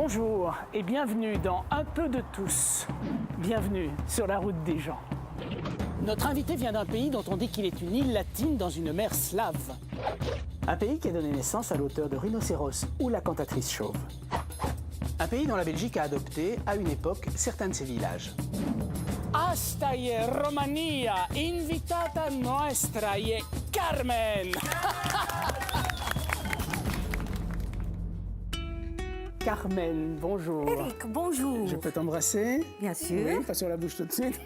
Bonjour et bienvenue dans Un peu de tous. Bienvenue sur la route des gens. Notre invité vient d'un pays dont on dit qu'il est une île latine dans une mer slave. Un pays qui a donné naissance à l'auteur de Rhinocéros ou la cantatrice chauve. Un pays dont la Belgique a adopté, à une époque, certains de ses villages. Hasta Romania, invitata nuestra y Carmen. Carmen, bonjour. Eric, bonjour. Je peux t'embrasser? Bien sûr. Oui, pas sur la bouche tout de suite.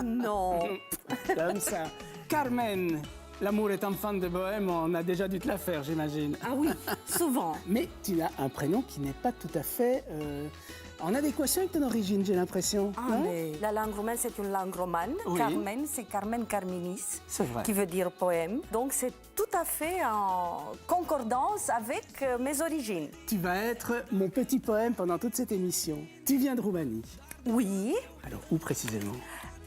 Non. Comme ça. Carmen, l'amour est enfant de bohème, on a déjà dû te la faire, j'imagine. Ah oui, souvent. Mais tu as un prénom qui n'est pas tout à fait en adéquation avec ton origine, j'ai l'impression. Ah, mais la langue roumaine, c'est une langue romane. Oui. Carmen, c'est Carmen Carminis, C'est vrai. qui veut dire poème. Donc, c'est tout à fait en concordance avec mes origines. Tu vas être mon petit poème pendant toute cette émission. Tu viens de Roumanie. Oui, Alors, où précisément?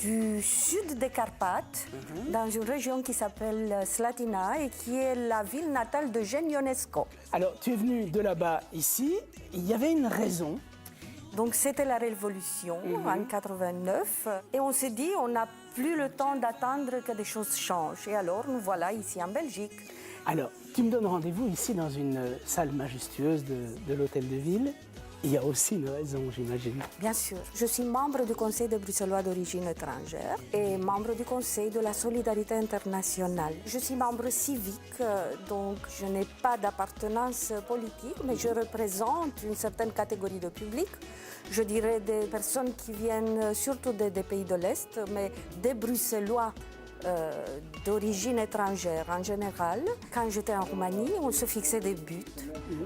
du sud des Carpates, dans une région qui s'appelle Slatina et qui est la ville natale de Eugène Ionesco. Alors, tu es venu de là-bas ici. Il y avait une raison. Donc c'était la Révolution en 89 et on s'est dit on n'a plus le temps d'attendre que des choses changent. Et alors nous voilà ici en Belgique. Alors, tu me donnes rendez-vous ici dans une salle majestueuse de l'hôtel de ville. Il y a aussi une raison, j'imagine. Bien sûr, je suis membre du Conseil des Bruxellois d'origine étrangère et membre du Conseil de la solidarité internationale. Je suis membre civique, donc je n'ai pas d'appartenance politique, mais je représente une certaine catégorie de public. Je dirais des personnes qui viennent surtout des pays de l'Est, mais des Bruxellois d'origine étrangère en général. Quand j'étais en Roumanie, on se fixait des buts.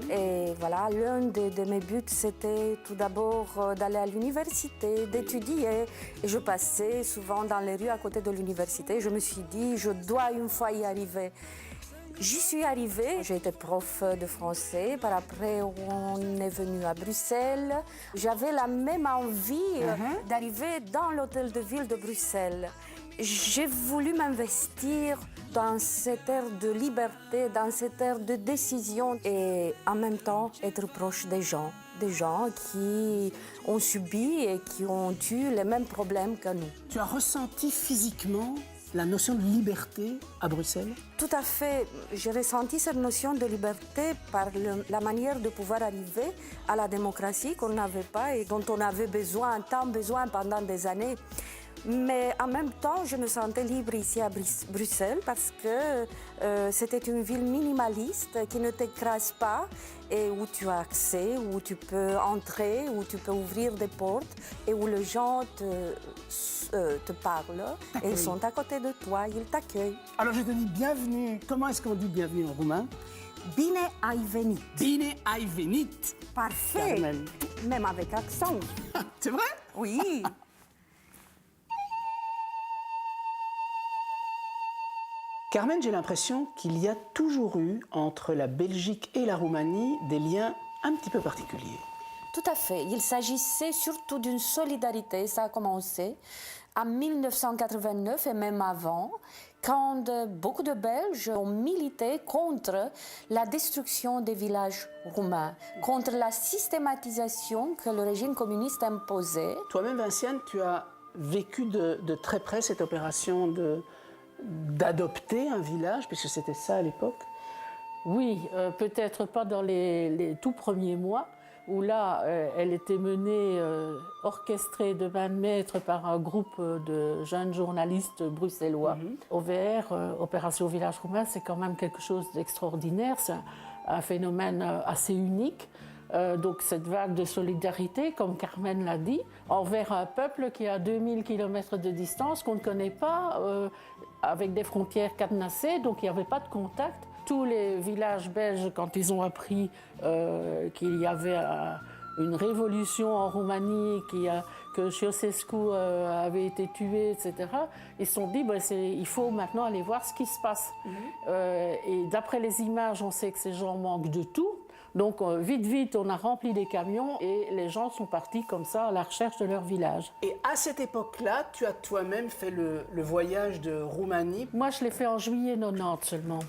Et voilà, l'un de mes buts, c'était tout d'abord d'aller à l'université, d'étudier. Et je passais souvent dans les rues à côté de l'université. Je me suis dit, je dois une fois y arriver. J'y suis arrivée, j'ai été prof de français, par après on est venu à Bruxelles. J'avais la même envie d'arriver dans l'hôtel de ville de Bruxelles. J'ai voulu m'investir dans cette ère de liberté, dans cette ère de décision et en même temps être proche des gens qui ont subi et qui ont eu les mêmes problèmes que nous. Tu as ressenti physiquement la notion de liberté à Bruxelles? Tout à fait. J'ai ressenti cette notion de liberté par la manière de pouvoir arriver à la démocratie qu'on n'avait pas et dont on avait tant besoin pendant des années. Mais en même temps, je me sentais libre ici à Bruxelles parce que c'était une ville minimaliste qui ne t'écrase pas et où tu as accès, où tu peux entrer, où tu peux ouvrir des portes et où les gens te parlent et ils sont à côté de toi, ils t'accueillent. Alors je te dis bienvenue. Comment est-ce qu'on dit bienvenue en roumain? Bine ai venit. Bine ai venit. Parfait. Carmen. Même avec accent. C'est vrai? Oui. Carmen, j'ai l'impression qu'il y a toujours eu entre la Belgique et la Roumanie des liens un petit peu particuliers. Tout à fait. Il s'agissait surtout d'une solidarité. Ça a commencé en 1989 et même avant, quand beaucoup de Belges ont milité contre la destruction des villages roumains, contre la systématisation que le régime communiste imposait. Toi-même, Vinciane, tu as vécu de très près cette opération d'adopter un village, puisque c'était ça à l'époque. Oui, peut-être pas dans les tout premiers mois, où là, elle était menée, orchestrée de main de maître par un groupe de jeunes journalistes bruxellois. OVR, Opération Village Roumain, c'est quand même quelque chose d'extraordinaire, c'est un phénomène assez unique. Donc cette vague de solidarité, comme Carmen l'a dit, envers un peuple qui est à 2000 km de distance, qu'on ne connaît pas, avec des frontières cadenassées, donc il n'y avait pas de contact. Tous les villages belges, quand ils ont appris qu'il y avait une révolution en Roumanie, que Ceausescu avait été tué, etc., ils se sont dit il faut maintenant aller voir ce qui se passe. Et d'après les images, on sait que ces gens manquent de tout. Donc vite, on a rempli des camions et les gens sont partis comme ça à la recherche de leur village. Et à cette époque-là, tu as toi-même fait le voyage de Roumanie. Moi, je l'ai fait en juillet 90 seulement.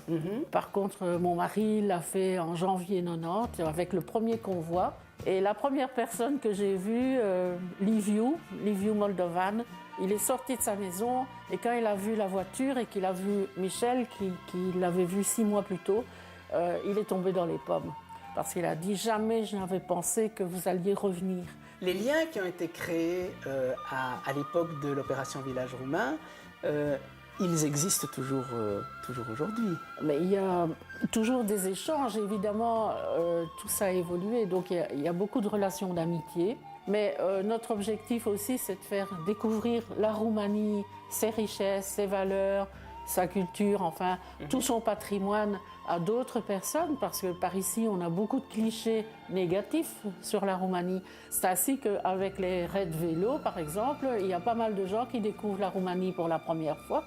Par contre, mon mari l'a fait en janvier 90 avec le premier convoi. Et la première personne que j'ai vue, Liviu Moldovan, il est sorti de sa maison et quand il a vu la voiture et qu'il a vu Michel, qui l'avait vu 6 mois plus tôt, il est tombé dans les pommes. Parce qu'il a dit « Jamais je n'avais pensé que vous alliez revenir ». Les liens qui ont été créés à l'époque de l'opération Village Roumain, ils existent toujours aujourd'hui. Mais il y a toujours des échanges, évidemment, tout ça a évolué, donc il y a beaucoup de relations d'amitié. Mais notre objectif aussi, c'est de faire découvrir la Roumanie, ses richesses, ses valeurs, sa culture, enfin, tout son patrimoine à d'autres personnes, parce que par ici, on a beaucoup de clichés négatifs sur la Roumanie. C'est ainsi qu'avec les raids vélo, par exemple, il y a pas mal de gens qui découvrent la Roumanie pour la première fois.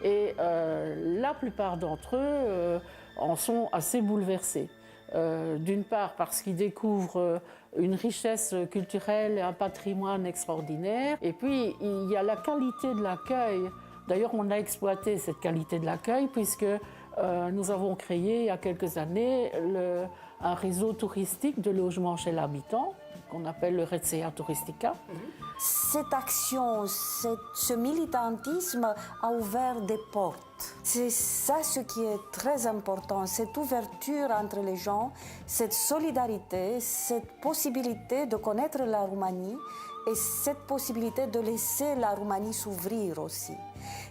Et la plupart d'entre eux en sont assez bouleversés. D'une part parce qu'ils découvrent une richesse culturelle et un patrimoine extraordinaire. Et puis, il y a la qualité de l'accueil. D'ailleurs, on a exploité cette qualité de l'accueil puisque nous avons créé, il y a quelques années, un réseau touristique de logements chez l'habitant, qu'on appelle le Rețea Turistica. Cette action, ce militantisme a ouvert des portes. C'est ça ce qui est très important, cette ouverture entre les gens, cette solidarité, cette possibilité de connaître la Roumanie et cette possibilité de laisser la Roumanie s'ouvrir aussi.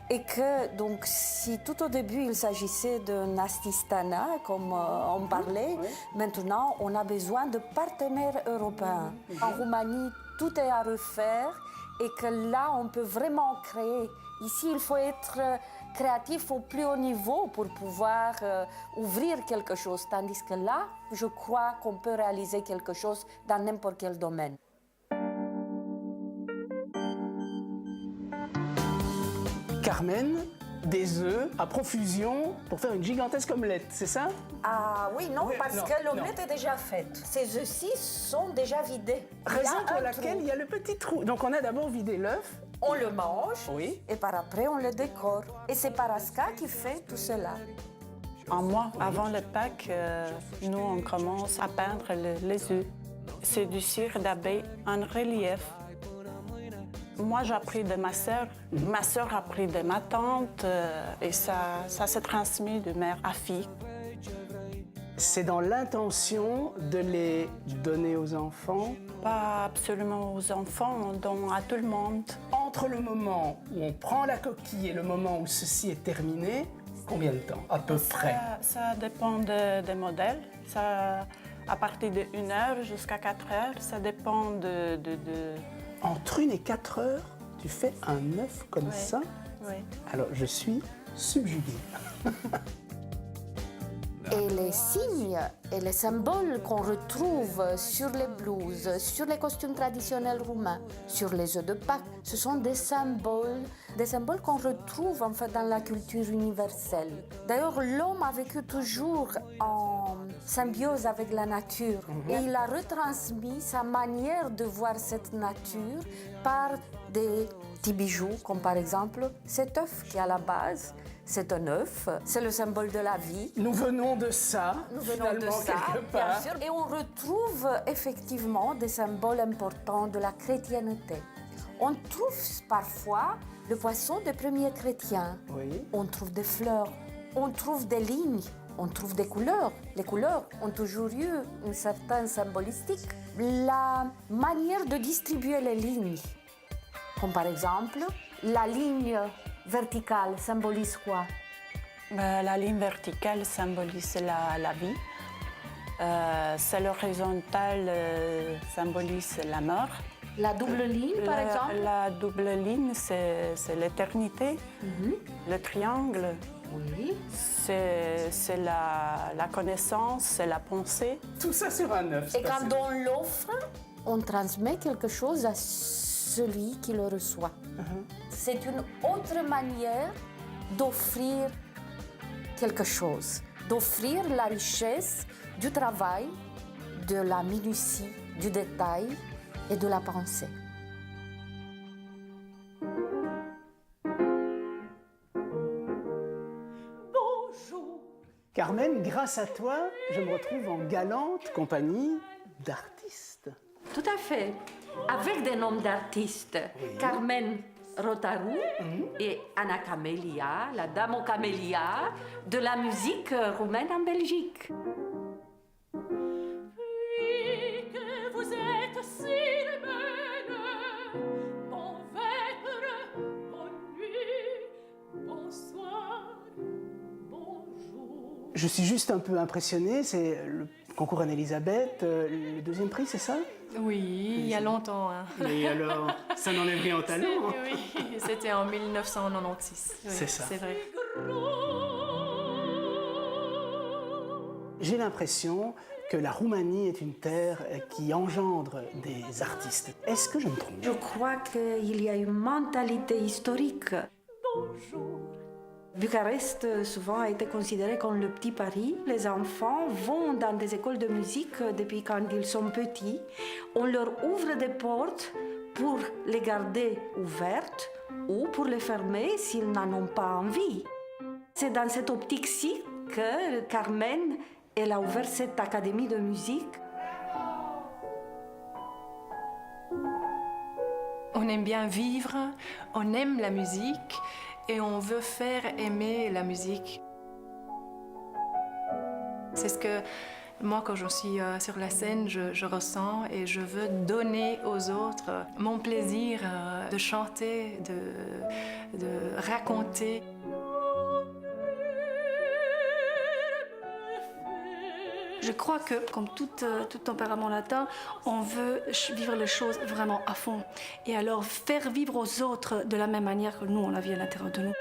Et que, donc, si tout au début il s'agissait d'un Astistana, comme on parlait, maintenant on a besoin de partenaires européens. En Roumanie, tout est à refaire et que là, on peut vraiment créer. Ici, il faut être créatif au plus haut niveau pour pouvoir ouvrir quelque chose. Tandis que là, je crois qu'on peut réaliser quelque chose dans n'importe quel domaine. Carmen, des œufs à profusion pour faire une gigantesque omelette, c'est ça? Ah oui, non, Oui, parce non, que l'omelette non. est déjà faite. Ces œufs-ci sont déjà vidés. Il y a Raison pour un laquelle trou. il y a le petit trou. Donc on a d'abord vidé l'œuf. On le mange Oui. et par après on le décore. Et c'est Paraska qui fait tout cela. Un mois avant le Pâques, nous, on commence à peindre les œufs. C'est du cire d'abeille en relief. Moi, j'ai appris de ma sœur a appris de ma tante, et ça s'est transmis de mère à fille. C'est dans l'intention de les donner aux enfants. Pas absolument aux enfants, on donne à tout le monde. Entre le moment où on prend la coquille et le moment où ceci est terminé, combien de temps à peu près? Ça dépend des modèles. Ça, à partir de 1 heure jusqu'à 4 heures, ça dépend de... Entre 1 et 4 heures, tu fais un œuf comme ça? Oui. Alors je suis subjuguée. Et les signes et les symboles qu'on retrouve sur les blouses, sur les costumes traditionnels roumains, sur les œufs de Pâques, ce sont des symboles qu'on retrouve en fait dans la culture universelle. D'ailleurs, l'homme a vécu toujours en symbiose avec la nature et il a retransmis sa manière de voir cette nature par des petits bijoux, comme par exemple cet œuf qui est à la base. C'est un œuf, c'est le symbole de la vie. Nous venons de ça, Nous venons de finalement, ça, quelque bien part. sûr. Et on retrouve effectivement des symboles importants de la chrétienté. On trouve parfois le poisson des premiers chrétiens. Oui. On trouve des fleurs, on trouve des lignes, on trouve des couleurs. Les couleurs ont toujours eu une certaine symbolistique. La manière de distribuer les lignes, comme par exemple la ligne verticale symbolise quoi? La ligne verticale symbolise la vie. Celle horizontale symbolise la mort. La double ligne, par exemple? La double ligne, c'est l'éternité. Le triangle, Oui. c'est la connaissance, c'est la pensée. Tout ça sur un œuf. Et quand on l'offre, on transmet quelque chose à celui qui le reçoit. C'est une autre manière d'offrir quelque chose, d'offrir la richesse du travail, de la minutie, du détail et de la pensée. Carmen, grâce à toi, je me retrouve en galante compagnie d'artistes. d'artistes. Tout à fait. Avec des noms d'artistes. Oui. Carmen Rotaru et Anna Camelia, la dame aux camélias de la musique roumaine en Belgique. Puis que vous êtes si humaine, bon vêpre, bonne nuit, bonsoir, bonjour. Je suis juste un peu impressionné, c'est le concours Anne-Elisabeth, le deuxième prix, c'est ça? Oui, il y a longtemps. Hein. Et alors, ça n'enlève rien au talent. Oui, c'était en 1996. Oui, C'est ça. C'est vrai. J'ai l'impression que la Roumanie est une terre qui engendre des artistes. Est-ce que je me trompe? Je crois qu'il y a une mentalité historique. Bucarest souvent a été considéré comme le petit Paris. Les enfants vont dans des écoles de musique depuis quand ils sont petits. On leur ouvre des portes pour les garder ouvertes ou pour les fermer s'ils n'en ont pas envie. C'est dans cette optique-ci que Carmen elle a ouvert cette académie de musique. On aime bien vivre, on aime la musique et on veut faire aimer la musique. C'est ce que moi, quand je suis sur la scène, je ressens et je veux donner aux autres mon plaisir de chanter, de raconter. Je crois que, comme tout tempérament latin, on veut vivre les choses vraiment à fond. Et alors faire vivre aux autres de la même manière que nous, on la vit à l'intérieur de nous.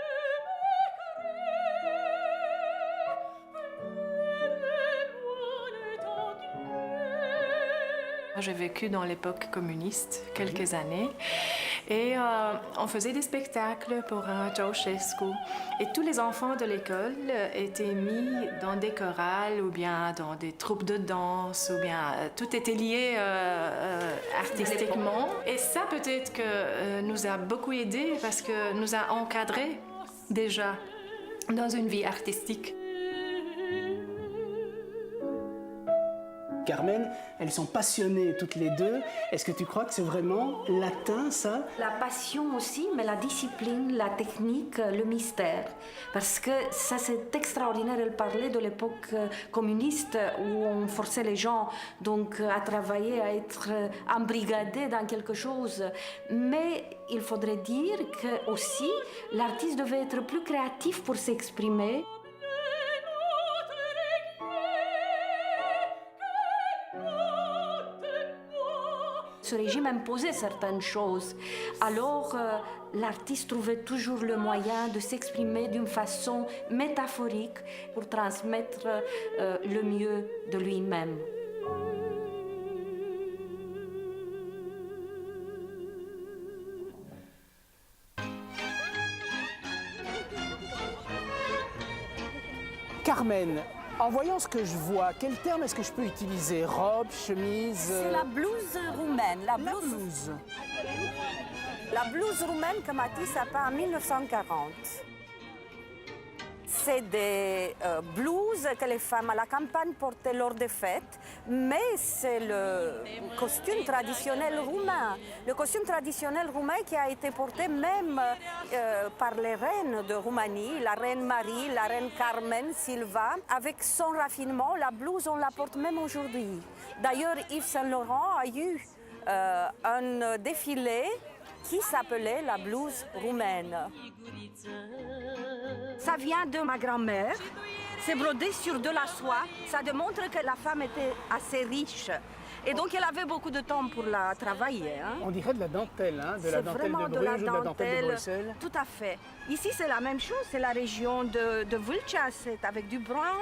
J'ai vécu dans l'époque communiste quelques années et on faisait des spectacles pour Ceausescu. Et tous les enfants de l'école étaient mis dans des chorales ou bien dans des troupes de danse ou bien tout était lié artistiquement. Et ça peut-être que nous a beaucoup aidés parce que nous a encadrés déjà dans une vie artistique. Carmen, elles sont passionnées toutes les deux. Est-ce que tu crois que c'est vraiment latin, ça? La passion aussi, mais la discipline, la technique, le mystère. Parce que ça, c'est extraordinaire. Elle parlait de l'époque communiste où on forçait les gens donc, à travailler, à être embrigadés dans quelque chose. Mais il faudrait dire que aussi l'artiste devait être plus créatif pour s'exprimer. Ce régime imposait certaines choses. Alors, l'artiste trouvait toujours le moyen de s'exprimer d'une façon métaphorique pour transmettre le mieux de lui-même. Carmen, en voyant ce que je vois, quel terme est-ce que je peux utiliser? Robe, chemise? C'est la blouse roumaine. La blouse. La blouse roumaine que Matisse a peint en 1940. C'est des blouses que les femmes à la campagne portaient lors des fêtes, mais c'est le costume traditionnel roumain. Le costume traditionnel roumain qui a été porté même par les reines de Roumanie, la reine Marie, la reine Carmen Silva. Avec son raffinement, la blouse, on la porte même aujourd'hui. D'ailleurs, Yves Saint Laurent a eu un défilé qui s'appelait la blouse roumaine. Ça vient de ma grand-mère. C'est brodé sur de la soie. Ça démontre que la femme était assez riche. Et donc, elle avait beaucoup de temps pour la travailler. Hein. On dirait de la dentelle, hein, de la dentelle de Bruges ou de la dentelle de Bruxelles. Tout à fait. Ici, c'est la même chose. C'est la région de Vâlcea, c'est avec du brun.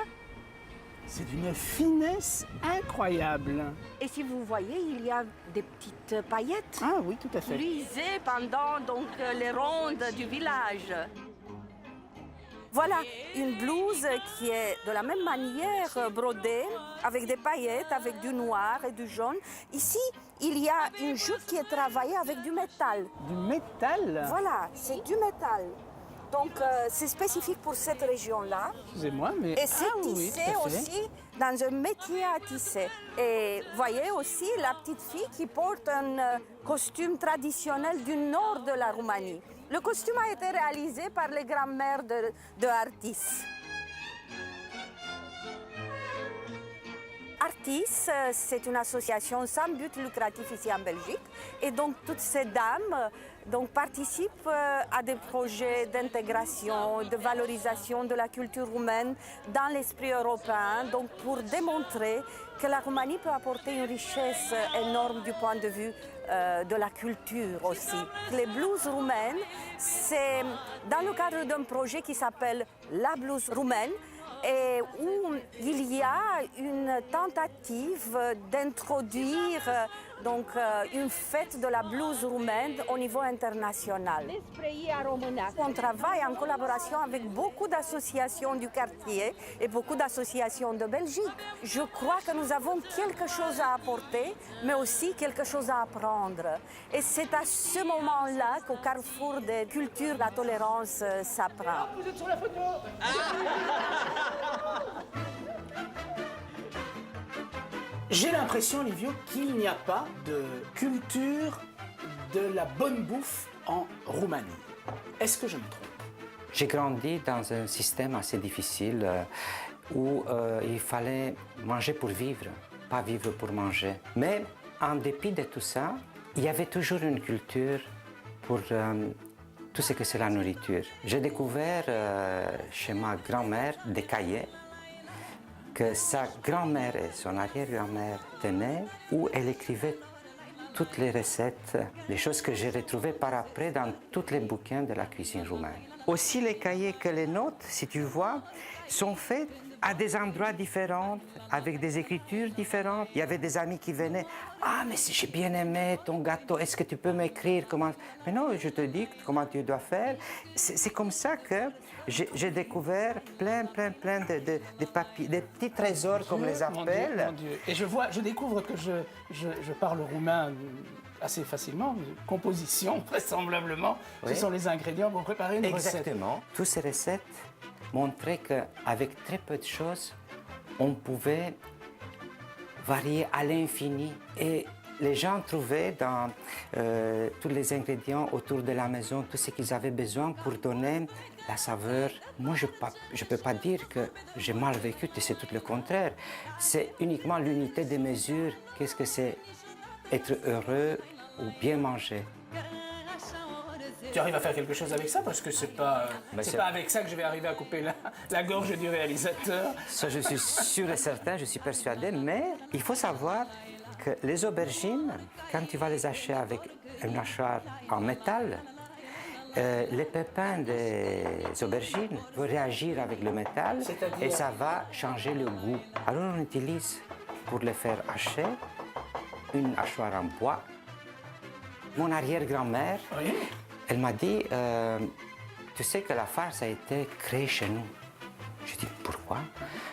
C'est d'une finesse incroyable. Et si vous voyez, il y a des petites paillettes. Ah oui, tout à fait. Luisées pendant donc, les rondes du village. Voilà, une blouse qui est de la même manière brodée, avec des paillettes, avec du noir et du jaune. Ici, il y a une jupe qui est travaillée avec du métal. Du métal? Voilà, c'est du métal. Donc c'est spécifique pour cette région-là. Excusez-moi, mais... Et c'est oui, tissé tout à fait. aussi dans un métier à tisser. Et voyez aussi la petite fille qui porte un costume traditionnel du nord de la Roumanie. Le costume a été réalisé par les grands-mères de Artis. Artis, c'est une association sans but lucratif ici en Belgique. Et donc toutes ces dames participent à des projets d'intégration, de valorisation de la culture roumaine dans l'esprit européen, donc pour démontrer que la Roumanie peut apporter une richesse énorme du point de vue de la culture aussi. Les blues roumaines, c'est dans le cadre d'un projet qui s'appelle La Blues roumaine, et où il y a une tentative d'introduire une fête de la blues roumaine au niveau international. On travaille en collaboration avec beaucoup d'associations du quartier et beaucoup d'associations de Belgique. Je crois que nous avons quelque chose à apporter, mais aussi quelque chose à apprendre. Et c'est à ce moment-là qu'au carrefour des cultures, la tolérance s'apprend. Vous êtes sur la photo. J'ai l'impression, Livio, qu'il n'y a pas de culture de la bonne bouffe en Roumanie. Est-ce que je me trompe? J'ai grandi dans un système assez difficile où il fallait manger pour vivre, pas vivre pour manger. Mais en dépit de tout ça, il y avait toujours une culture pour tout ce que c'est la nourriture. J'ai découvert chez ma grand-mère des cahiers que sa grand-mère et son arrière-grand-mère tenaient, où elle écrivait toutes les recettes, les choses que j'ai retrouvées par après dans tous les bouquins de la cuisine roumaine. Aussi les cahiers que les notes, si tu vois, sont faits à des endroits différents, avec des écritures différentes. Il y avait des amis qui venaient, « Ah, mais si j'ai bien aimé ton gâteau, est-ce que tu peux m'écrire comment... » Mais non, je te dis comment tu dois faire. C'est comme ça que j'ai découvert plein de papiers, des petits trésors, comme on les appelle. Mon Dieu. Et je découvre que je parle roumain assez facilement. Composition, vraisemblablement. Oui. Ce sont les ingrédients pour préparer une recette. Exactement. Toutes ces recettes montraient qu'avec très peu de choses, on pouvait varier à l'infini. Et les gens trouvaient dans tous les ingrédients autour de la maison tout ce qu'ils avaient besoin pour donner la saveur. Moi, je ne peux pas dire que j'ai mal vécu, c'est tout le contraire. C'est uniquement l'unité des mesures. Qu'est-ce que c'est être heureux ou bien manger? Tu arrives à faire quelque chose avec ça? Parce que c'est pas avec ça que je vais arriver à couper la gorge du réalisateur. Ça, je suis sûr et certain, je suis persuadé. Mais il faut savoir que les aubergines, quand tu vas les acheter avec un hachoir en métal, les pépins des aubergines vont réagir avec le métal et ça va changer le goût. Alors on utilise, pour les faire hacher, une hachoir en bois. Mon arrière-grand-mère, Oui. elle m'a dit, tu sais que la farce a été créée chez nous. Je dis, pourquoi?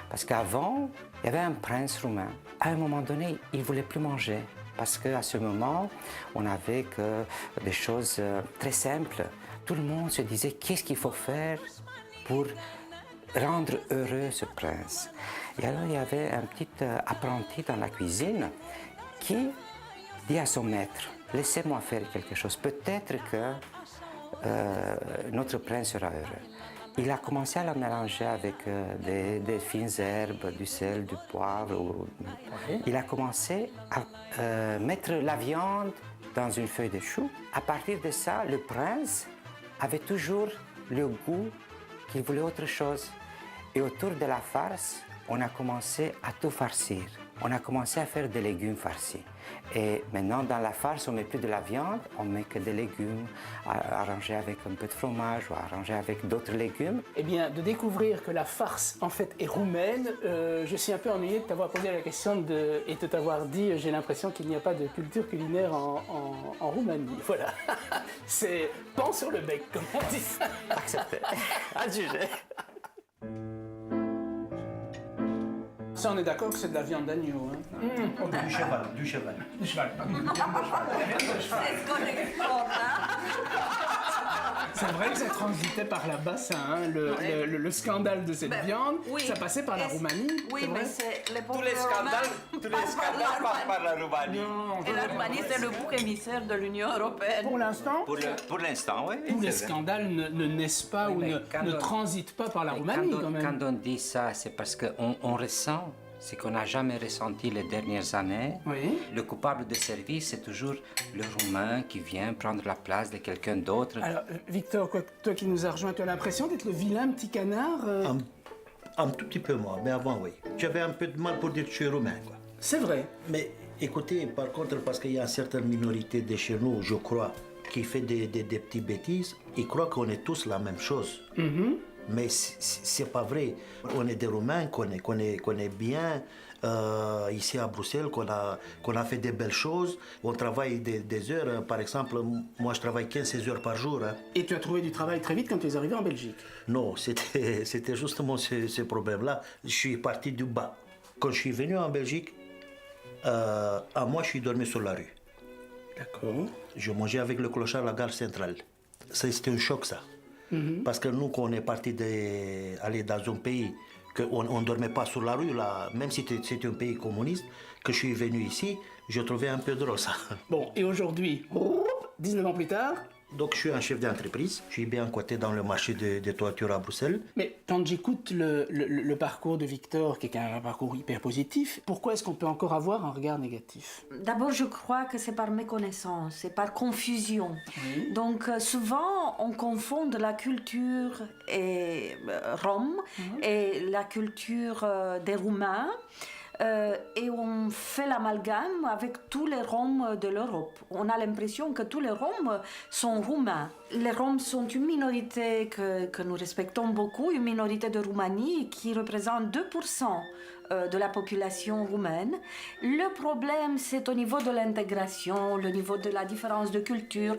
Parce qu'avant, il y avait un prince roumain. À un moment donné, il ne voulait plus manger. Parce qu'à ce moment, on n'avait que des choses très simples. Tout le monde se disait, qu'est-ce qu'il faut faire pour rendre heureux ce prince? Et alors, il y avait un petit apprenti dans la cuisine qui dit à son maître, laissez-moi faire quelque chose. Peut-être que notre prince sera heureux. Il a commencé à la mélanger avec des fines herbes, du sel, du poivre. Okay. Il a commencé à mettre la viande dans une feuille de chou. À partir de ça, le prince avait toujours le goût qu'il voulait autre chose. Et autour de la farce, on a commencé à tout farcir. On a commencé à faire des légumes farcis. Et maintenant, dans la farce, on ne met plus de la viande, on met que des légumes arrangés avec un peu de fromage ou arrangés avec d'autres légumes. Eh bien, de découvrir que la farce, en fait, est roumaine, je suis un peu ennuyé de t'avoir posé la question et de t'avoir dit, j'ai l'impression qu'il n'y a pas de culture culinaire en Roumanie. Voilà. C'est pan sur le bec, comme on dit. Accepté. À juger. Ça, on est d'accord que c'est de la viande d'agneau. Hein? Du cheval, du cheval. Du cheval. C'est vrai que ça transitait par là-bas, ça, hein, le scandale de cette viande, oui. ça passait par la Roumanie. Oui, c'est mais vrai? c'est les Tous les scandales passent par la Roumanie. Non, Et la Roumanie, c'est le bouc émissaire de l'Union européenne. pour l'instant, Pour l'instant, oui. tous les c'est vrai. scandales ne naissent pas Oui, ou mais ne quand on- transitent pas par la Mais Roumanie, quand quand même. on dit ça, c'est parce qu'on ressent ce qu'on n'a jamais ressenti les dernières années. Oui. Le coupable de service, c'est toujours le Roumain qui vient prendre la place de quelqu'un d'autre. Alors, Victor, toi qui nous as rejoint, tu as l'impression d'être le vilain petit canard Un tout petit peu moins, mais avant, oui. J'avais un peu de mal pour dire que je suis roumain, quoi. C'est vrai. Mais écoutez, par contre, parce qu'il y a une certaine minorité de chez nous, je crois, qui fait des petites bêtises, ils croient qu'on est tous la même chose. Mais c'est pas vrai. On est des Roumains, qu'on est bien ici à Bruxelles, qu'on a fait des belles choses. On travaille des heures. Par exemple, moi, je travaille 15-16 heures par jour. Hein. Et tu as trouvé du travail très vite quand tu es arrivé en Belgique. Non, c'était justement ce problème-là. Je suis parti du bas. Quand je suis venu en Belgique, à moi, je suis dormi sur la rue. D'accord. Je mangeais avec le clochard à la gare centrale. C'était un choc, ça. Parce que nous, quand on est parti aller dans un pays, qu'on ne dormait pas sur la rue, là, même si c'était un pays communiste, que je suis venu ici, je trouvais un peu drôle, ça. Bon, et aujourd'hui, 19 ans plus tard, Donc, je suis un chef d'entreprise. Je suis bien coté dans le marché des toitures à Bruxelles. mais quand j'écoute le parcours de Victor, qui est quand même un parcours hyper positif, pourquoi est-ce qu'on peut encore avoir un regard négatif? D'abord, je crois que c'est par méconnaissance, c'est par confusion. Donc, souvent, on confond la culture rome et la culture des Roumains. Et on fait l'amalgame avec tous les Roms de l'Europe. On a l'impression que tous les Roms sont roumains. Les Roms sont une minorité que nous respectons beaucoup, une minorité de Roumanie qui représente 2% de la population roumaine. Le problème, c'est au niveau de l'intégration, le niveau de la différence de culture,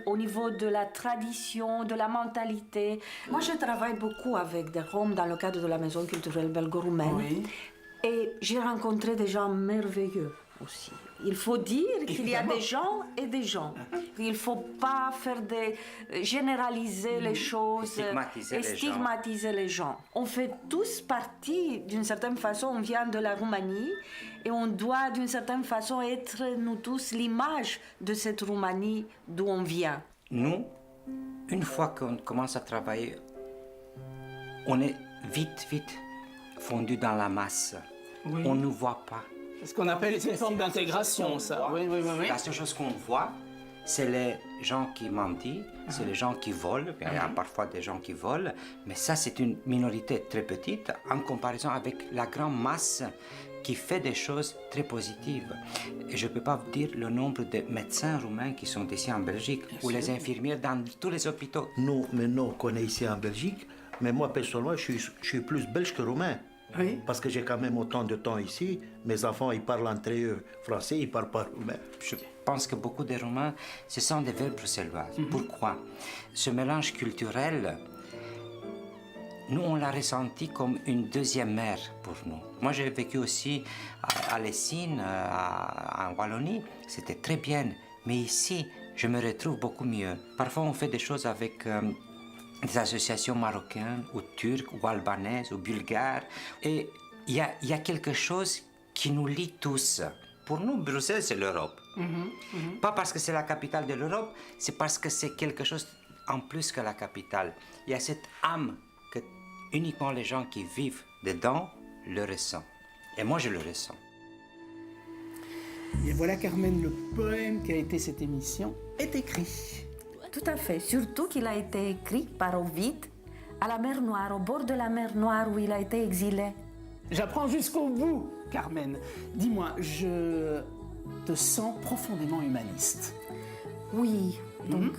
au niveau de la tradition, de la mentalité. Moi, je travaille beaucoup avec des Roms dans le cadre de la Maison culturelle belgo-roumaine. Oui. Et j'ai rencontré des gens merveilleux aussi. Il faut dire qu'il y a des gens et des gens. Il ne faut pas généraliser les choses et stigmatiser les gens. On fait tous partie, d'une certaine façon, on vient de la Roumanie et on doit, d'une certaine façon, être, nous tous, l'image de cette Roumanie d'où on vient. Nous, une fois qu'on commence à travailler, on est vite fondu dans la masse. Oui. On ne nous voit pas. C'est ce qu'on appelle une forme d'intégration, ça. Oui. La seule chose qu'on voit, c'est les gens qui mendient, c'est les gens qui volent. Il y a parfois des gens qui volent, mais ça, c'est une minorité très petite en comparaison avec la grande masse qui fait des choses très positives. Et je ne peux pas vous dire le nombre de médecins roumains qui sont ici en Belgique, ou les infirmières dans tous les hôpitaux. Nous, maintenant qu'on est ici en Belgique, mais moi, personnellement, je suis plus belge que roumain. Oui. Parce que j'ai quand même autant de temps ici. Mes enfants, ils parlent entre eux français, ils parlent pas roumain. Je pense que beaucoup de Roumains, ce sont des verbes bruxelloises. Pourquoi? Ce mélange culturel, nous, on l'a ressenti comme une deuxième mère pour nous. Moi, j'ai vécu aussi à Lessines, en Wallonie. C'était très bien. Mais ici, je me retrouve beaucoup mieux. Parfois, on fait des choses avec des associations marocaines, ou turques, ou albanaises, ou bulgares. Et il y a quelque chose qui nous lie tous. Pour nous, Bruxelles, c'est l'Europe. Pas parce que c'est la capitale de l'Europe, c'est parce que c'est quelque chose en plus que la capitale. Il y a cette âme que uniquement les gens qui vivent dedans le ressentent. Et moi, je le ressens. Et voilà, Carmen, le poème qui a été cette émission est écrit. Tout à fait, surtout qu'il a été écrit par Ovid à la mer Noire, au bord de la mer Noire où il a été exilé. J'apprends jusqu'au bout, Carmen. Dis-moi, je te sens profondément humaniste. Oui, donc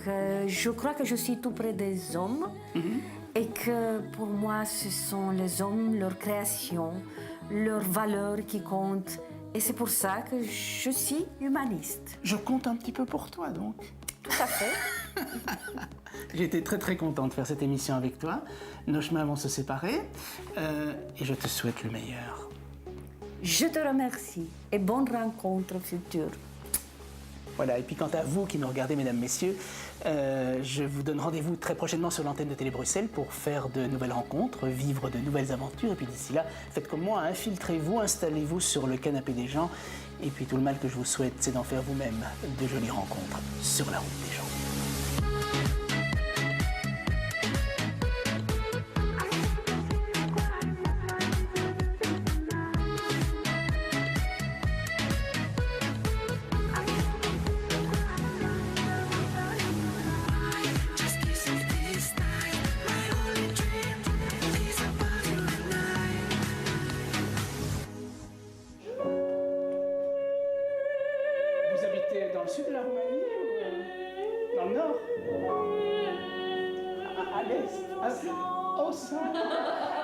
je crois que je suis tout près des hommes et que pour moi ce sont les hommes, leur création, leurs valeurs qui comptent. Et c'est pour ça que je suis humaniste. Je compte un petit peu pour toi, donc. Tout à fait. J'ai été très content de faire cette émission avec toi. Nos chemins vont se séparer et je te souhaite le meilleur. Je te remercie et bonne rencontre future. Voilà, et puis quant à vous qui nous regardez, mesdames, messieurs, je vous donne rendez-vous très prochainement sur l'antenne de Télé Bruxelles pour faire de nouvelles rencontres, vivre de nouvelles aventures. Et puis d'ici là, faites comme moi, infiltrez-vous, installez-vous sur le canapé des gens. Et puis tout le mal que je vous souhaite, c'est d'en faire vous-même de jolies rencontres sur la route des gens. Vous habitez dans le sud de la Roumanie ou dans le nord? À l'est? Au centre?